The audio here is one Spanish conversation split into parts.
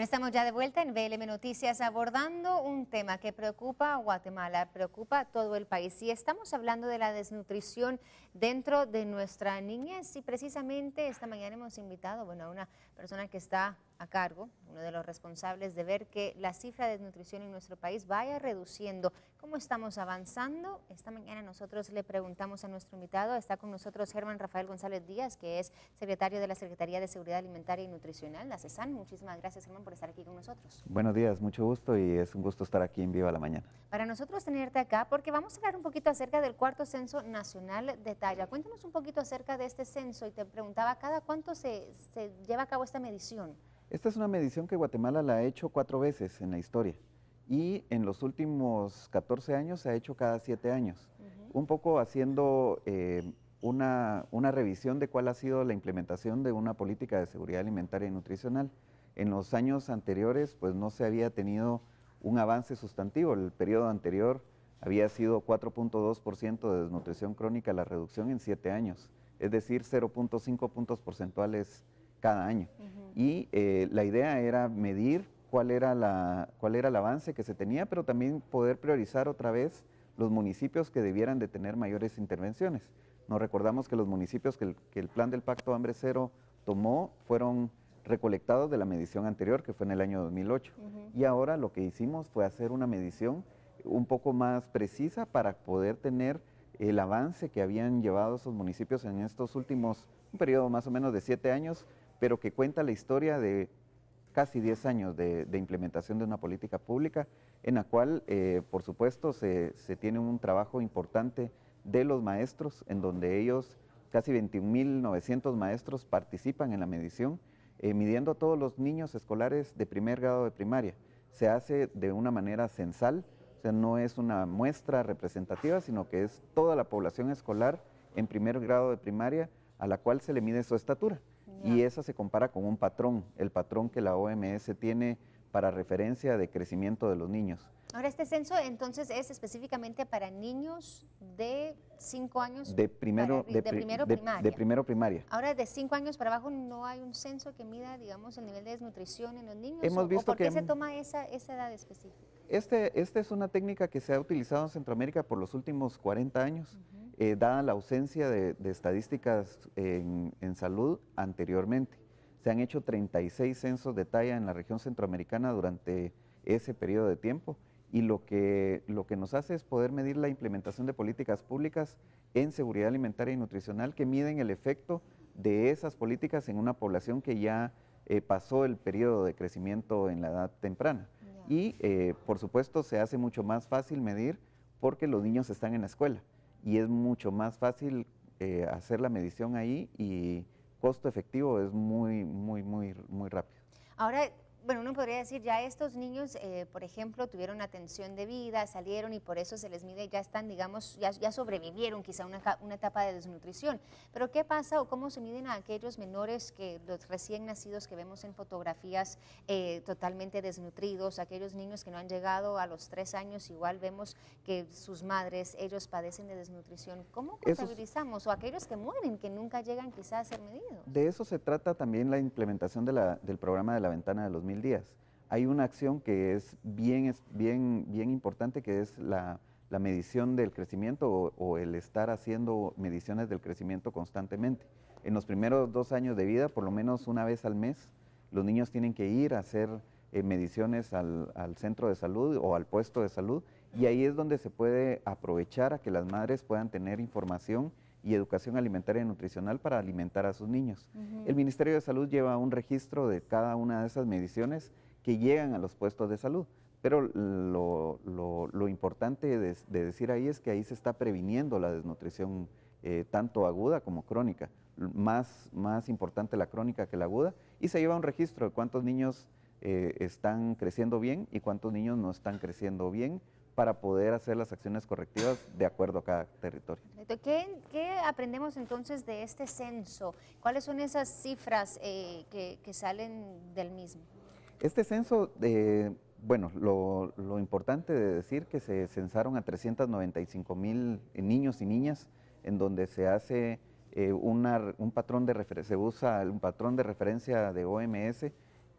Bueno, estamos ya de vuelta en BLM Noticias abordando un tema que preocupa a Guatemala, preocupa a todo el país. Y estamos hablando de la desnutrición dentro de nuestra niñez y precisamente esta mañana hemos invitado a una persona que está a cargo, uno de los responsables de ver que la cifra de desnutrición en nuestro país vaya reduciendo. ¿Cómo estamos avanzando? Esta mañana nosotros le preguntamos a nuestro invitado, está con nosotros Germán Rafael González Díaz, que es secretario de la Secretaría de Seguridad Alimentaria y Nutricional, la CESAN. Muchísimas gracias, Germán, por estar aquí con nosotros. Buenos días, mucho gusto y es un gusto estar aquí en Viva la Mañana. Para nosotros tenerte acá, porque vamos a hablar un poquito acerca del cuarto censo nacional de talla. Cuéntanos un poquito acerca de este censo y te preguntaba, ¿cada cuánto se lleva a cabo esta medición? Esta es una medición que Guatemala la ha hecho 4 veces en la historia y en los últimos 14 años se ha hecho cada 7 años, un poco haciendo una revisión de cuál ha sido la implementación de una política de seguridad alimentaria y nutricional. En los años anteriores pues no se había tenido un avance sustantivo, el periodo anterior había sido 4.2% de desnutrición crónica la reducción en 7 años, es decir, 0.5 puntos porcentuales cada año. Y la idea era medir cuál era el avance que se tenía, pero también poder priorizar otra vez los municipios que debieran de tener mayores intervenciones. Nos recordamos que los municipios que el Plan del Pacto Hambre Cero tomó fueron recolectados de la medición anterior, que fue en el año 2008. Y ahora lo que hicimos fue hacer una medición un poco más precisa para poder tener el avance que habían llevado esos municipios en estos últimos, un periodo más o menos de 7 años, pero que cuenta la historia de casi 10 años de implementación de una política pública, en la cual, por supuesto, se tiene un trabajo importante de los maestros, en donde ellos, casi 21.900 maestros participan en la medición, midiendo a todos los niños escolares de primer grado de primaria. Se hace de una manera censal, o sea, no es una muestra representativa, sino que es toda la población escolar en primer grado de primaria a la cual se le mide su estatura. Y esa se compara con un patrón, el patrón que la OMS tiene para referencia de crecimiento de los niños. Ahora, este censo entonces es específicamente para niños de 5 años de primero primaria. Ahora, de 5 años para abajo no hay un censo que mida, digamos, el nivel de desnutrición en los niños. Hemos visto ¿O por qué se toma esa edad específica? Esta es una técnica que se ha utilizado en Centroamérica por los últimos 40 años. Dada la ausencia de estadísticas en salud anteriormente. Se han hecho 36 censos de talla en la región centroamericana durante ese periodo de tiempo y lo que nos hace es poder medir la implementación de políticas públicas en seguridad alimentaria y nutricional que miden el efecto de esas políticas en una población que ya pasó el periodo de crecimiento en la edad temprana. Y por supuesto se hace mucho más fácil medir porque los niños están en la escuela. Y es mucho más fácil hacer la medición ahí y costo efectivo es muy rápido. Ahora, bueno, uno podría decir ya estos niños, por ejemplo, tuvieron atención debida, salieron y por eso se les mide, ya están, digamos, ya sobrevivieron quizá una etapa de desnutrición. Pero ¿qué pasa o cómo se miden a aquellos menores, que los recién nacidos que vemos en fotografías totalmente desnutridos, aquellos niños que no han llegado a los 3 años, igual vemos que sus madres, ellos padecen de desnutrición? ¿Cómo contabilizamos? O aquellos que mueren, que nunca llegan quizá a ser medidos. De eso se trata también la implementación del programa de la ventana de los 1000 días. Hay una acción que es bien importante, que es la medición del crecimiento o el estar haciendo mediciones del crecimiento constantemente. En los primeros 2 años de vida, por lo menos una vez al mes, los niños tienen que ir a hacer mediciones al centro de salud o al puesto de salud, y ahí es donde se puede aprovechar a que las madres puedan tener información y educación alimentaria y nutricional para alimentar a sus niños. El Ministerio de Salud lleva un registro de cada una de esas mediciones que llegan a los puestos de salud, pero lo importante de decir ahí es que ahí se está previniendo la desnutrición tanto aguda como crónica, más importante la crónica que la aguda, y se lleva un registro de cuántos niños están creciendo bien y cuántos niños no están creciendo bien, para poder hacer las acciones correctivas de acuerdo a cada territorio. ¿Qué aprendemos entonces de este censo? ¿Cuáles son esas cifras que salen del mismo? Este censo, bueno, lo importante de decir que se censaron a 395,000 niños y niñas, en donde se hace un patrón de referencia de OMS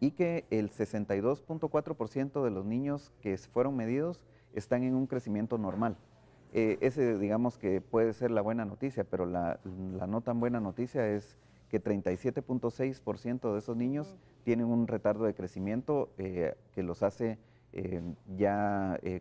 y que el 62.4% de los niños que fueron medidos están en un crecimiento normal. Ese digamos que puede ser la buena noticia, pero la no tan buena noticia es que 37.6% de esos niños tienen un retardo de crecimiento que los hace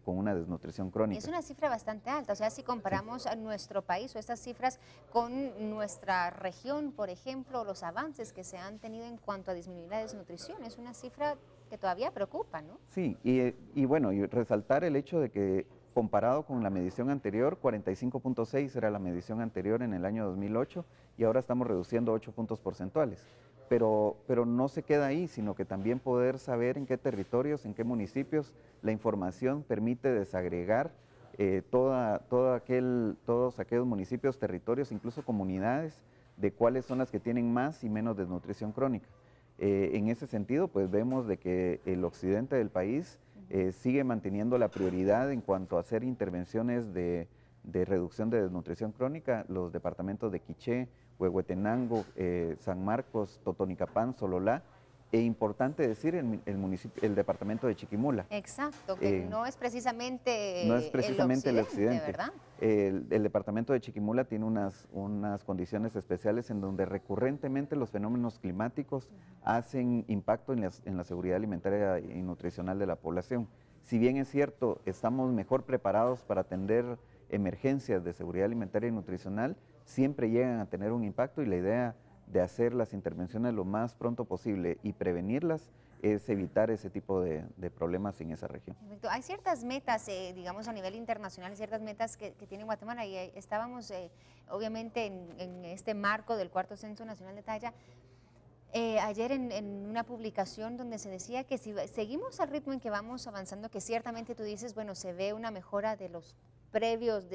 con una desnutrición crónica. Es una cifra bastante alta, o sea, si comparamos a nuestro país o estas cifras con nuestra región, por ejemplo, los avances que se han tenido en cuanto a disminuir la desnutrición, es una cifra que todavía preocupa, ¿no? Sí, y bueno, y resaltar el hecho de que comparado con la medición anterior, 45.6 era la medición anterior en el año 2008 y ahora estamos reduciendo 8 puntos porcentuales. Pero no se queda ahí, sino que también poder saber en qué territorios, en qué municipios la información permite desagregar todos aquellos municipios, territorios, incluso comunidades, de cuáles son las que tienen más y menos desnutrición crónica. En ese sentido, pues vemos de que el occidente del país sigue manteniendo la prioridad en cuanto a hacer intervenciones de reducción de desnutrición crónica, los departamentos de Quiché, Huehuetenango, San Marcos, Totonicapán, Sololá, e importante decir el departamento de Chiquimula. Exacto, que no es precisamente, el occidente, ¿verdad? El departamento de Chiquimula tiene unas condiciones especiales en donde recurrentemente los fenómenos climáticos hacen impacto en la seguridad alimentaria y nutricional de la población. Si bien es cierto, estamos mejor preparados para atender emergencias de seguridad alimentaria y nutricional, siempre llegan a tener un impacto y la idea de hacer las intervenciones lo más pronto posible y prevenirlas es evitar ese tipo de problemas en esa región. Perfecto. Hay ciertas metas, digamos, a nivel internacional, ciertas metas que tiene Guatemala y estábamos, obviamente, en este marco del cuarto Censo Nacional de Talla. Ayer en una publicación donde se decía que si seguimos al ritmo en que vamos avanzando, que ciertamente tú dices, bueno, se ve una mejora de los previos,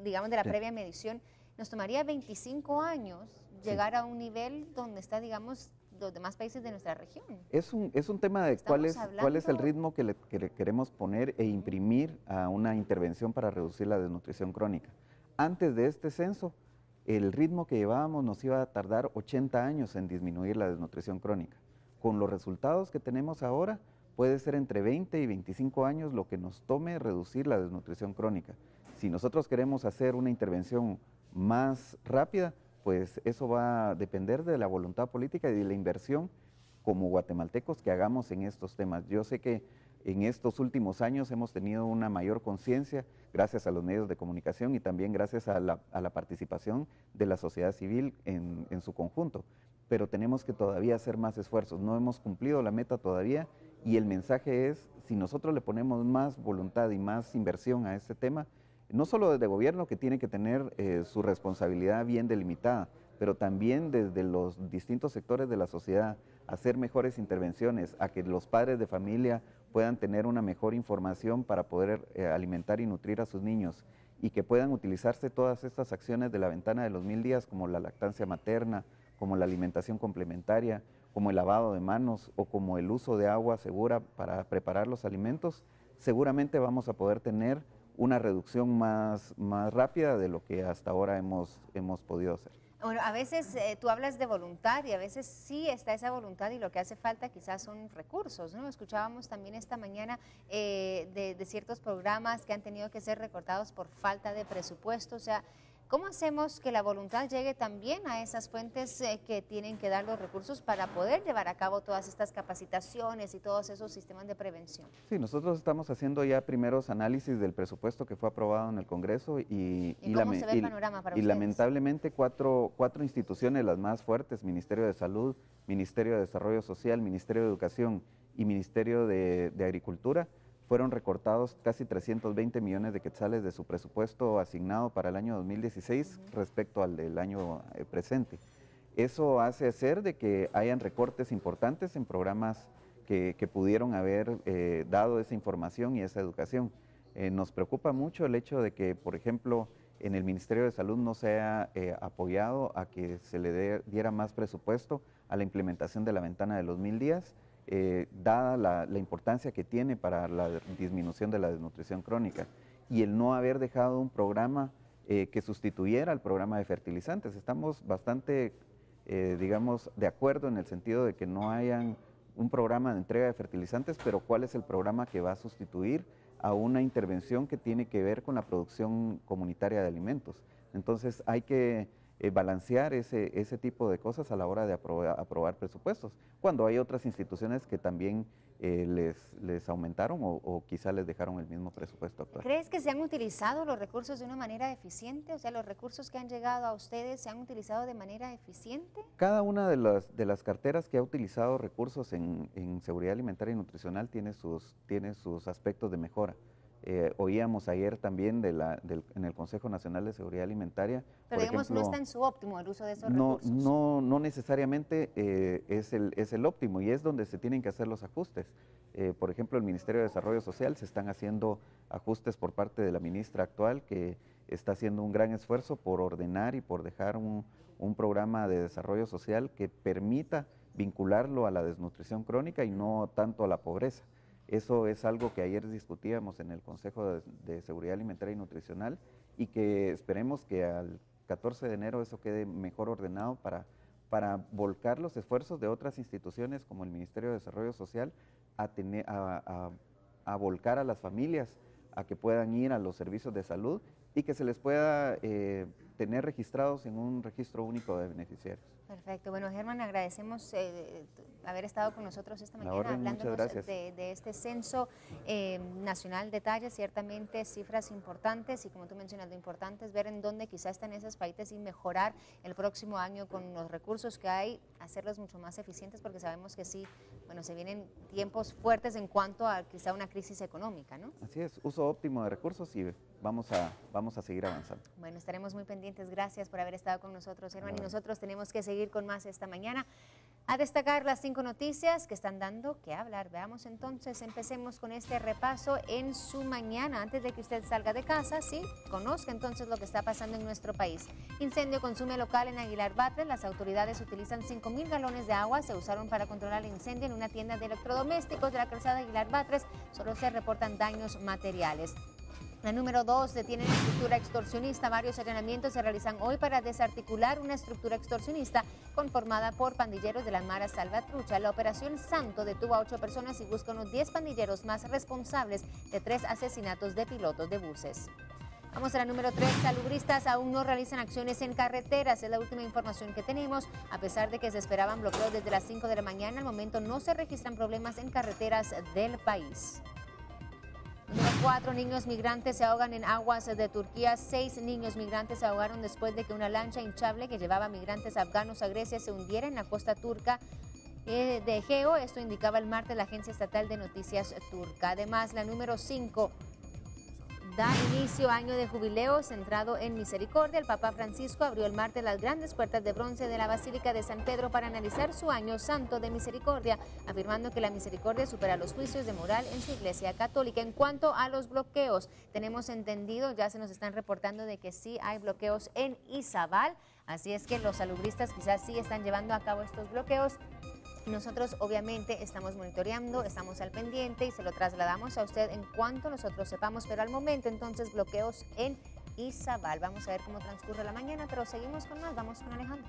digamos, de la previa medición, nos tomaría 25 años llegar a un nivel donde está, digamos, los demás países de nuestra región. Es un tema de cuál es el ritmo que le queremos poner e imprimir a una intervención para reducir la desnutrición crónica. Antes de este censo, el ritmo que llevábamos nos iba a tardar 80 años en disminuir la desnutrición crónica. Con los resultados que tenemos ahora, puede ser entre 20 y 25 años lo que nos tome reducir la desnutrición crónica. Si nosotros queremos hacer una intervención más rápida, pues eso va a depender de la voluntad política y de la inversión como guatemaltecos que hagamos en estos temas. Yo sé que en estos últimos años hemos tenido una mayor conciencia gracias a los medios de comunicación y también gracias a la participación de la sociedad civil en su conjunto, pero tenemos que todavía hacer más esfuerzos. No hemos cumplido la meta todavía y el mensaje es, si nosotros le ponemos más voluntad y más inversión a este tema, no solo desde gobierno que tiene que tener su responsabilidad bien delimitada, pero también desde los distintos sectores de la sociedad, hacer mejores intervenciones, a que los padres de familia puedan tener una mejor información para poder alimentar y nutrir a sus niños y que puedan utilizarse todas estas acciones de la ventana de los 1000 días como la lactancia materna, como la alimentación complementaria, como el lavado de manos o como el uso de agua segura para preparar los alimentos, seguramente vamos a poder tener una reducción más rápida de lo que hasta ahora hemos podido hacer. Bueno, a veces tú hablas de voluntad y a veces sí está esa voluntad y lo que hace falta quizás son recursos, ¿no? Escuchábamos también esta mañana de ciertos programas que han tenido que ser recortados por falta de presupuesto, o sea, ¿cómo hacemos que la voluntad llegue también a esas fuentes que tienen que dar los recursos para poder llevar a cabo todas estas capacitaciones y todos esos sistemas de prevención? Sí, nosotros estamos haciendo ya primeros análisis del presupuesto que fue aprobado en el Congreso ¿Y cómo se ve el panorama para ustedes? Lamentablemente cuatro instituciones, las más fuertes, Ministerio de Salud, Ministerio de Desarrollo Social, Ministerio de Educación y Ministerio de Agricultura, fueron recortados casi 320 millones de quetzales de su presupuesto asignado para el año 2016 respecto al del año presente. Eso hace ser de que hayan recortes importantes en programas que pudieron haber dado esa información y esa educación. Nos preocupa mucho el hecho de que, por ejemplo, en el Ministerio de Salud no se haya apoyado a que se le diera más presupuesto a la implementación de la ventana de los 1000 días, dada la importancia que tiene para la disminución de la desnutrición crónica y el no haber dejado un programa que sustituyera al programa de fertilizantes. Estamos bastante, digamos, de acuerdo en el sentido de que no hayan un programa de entrega de fertilizantes, pero cuál es el programa que va a sustituir a una intervención que tiene que ver con la producción comunitaria de alimentos. Entonces hay que balancear ese tipo de cosas a la hora de aprobar presupuestos, cuando hay otras instituciones que también les aumentaron o quizá les dejaron el mismo presupuesto actual. ¿Crees que se han utilizado los recursos de una manera eficiente? O sea, ¿los recursos que han llegado a ustedes se han utilizado de manera eficiente? Cada una de las carteras que ha utilizado recursos en seguridad alimentaria y nutricional tiene sus aspectos de mejora. Oíamos ayer también en el Consejo Nacional de Seguridad Alimentaria. Pero digamos, no está en su óptimo el uso de esos recursos. No necesariamente es el óptimo, y es donde se tienen que hacer los ajustes. Por ejemplo, el Ministerio de Desarrollo Social se están haciendo ajustes por parte de la ministra actual, que está haciendo un gran esfuerzo por ordenar y por dejar un programa de desarrollo social que permita vincularlo a la desnutrición crónica y no tanto a la pobreza. Eso es algo que ayer discutíamos en el Consejo de Seguridad Alimentaria y Nutricional, y que esperemos que al 14 de enero eso quede mejor ordenado para volcar los esfuerzos de otras instituciones como el Ministerio de Desarrollo Social a volcar a las familias a que puedan ir a los servicios de salud y que se les pueda tener registrados en un registro único de beneficiarios. Perfecto. Bueno, Germán, agradecemos haber estado con nosotros esta mañana hablándonos de este censo nacional de tallas, ciertamente cifras importantes, y como tú mencionas, lo importante es ver en dónde quizás están esas fallitas y mejorar el próximo año con los recursos que hay, hacerlos mucho más eficientes, porque sabemos que sí, bueno, se vienen tiempos fuertes en cuanto a quizá una crisis económica, ¿no? Así es, uso óptimo de recursos, y vamos a seguir avanzando. Bueno, estaremos muy pendientes. Gracias por haber estado con nosotros, Germán, y nosotros tenemos que seguir con más esta mañana. A destacar las 5 noticias que están dando que hablar. Veamos entonces, empecemos con este repaso en su mañana. Antes de que usted salga de casa, sí, conozca entonces lo que está pasando en nuestro país. Incendio consume local en Aguilar Batres. Las autoridades utilizan 5,000 galones de agua. Se usaron para controlar el incendio en una tienda de electrodomésticos de la calzada Aguilar Batres. Solo se reportan daños materiales. La número 2, detienen estructura extorsionista. Varios allanamientos se realizan hoy para desarticular una estructura extorsionista conformada por pandilleros de la Mara Salvatrucha. La operación Santo detuvo a 8 personas y busca unos 10 pandilleros más responsables de 3 asesinatos de pilotos de buses. Vamos a la número 3, salubristas aún no realizan acciones en carreteras, es la última información que tenemos. A pesar de que se esperaban bloqueos desde las 5 de la mañana, al momento no se registran problemas en carreteras del país. Número 4, niños migrantes se ahogan en aguas de Turquía. 6 niños migrantes se ahogaron después de que una lancha hinchable que llevaba migrantes afganos a Grecia se hundiera en la costa turca de Egeo. Esto indicaba el martes la agencia estatal de noticias turca. Además, la número 5 da inicio a año de jubileo centrado en misericordia. El Papa Francisco abrió el martes las grandes puertas de bronce de la Basílica de San Pedro para analizar su año santo de misericordia, afirmando que la misericordia supera los juicios de moral en su Iglesia Católica. En cuanto a los bloqueos, tenemos entendido, ya se nos están reportando de que sí hay bloqueos en Izabal, así es que los salubristas quizás sí están llevando a cabo estos bloqueos. Nosotros obviamente estamos monitoreando, estamos al pendiente y se lo trasladamos a usted en cuanto nosotros sepamos, pero al momento entonces bloqueos en Izabal. Vamos a ver cómo transcurre la mañana, pero seguimos con más, vamos con Alejandro.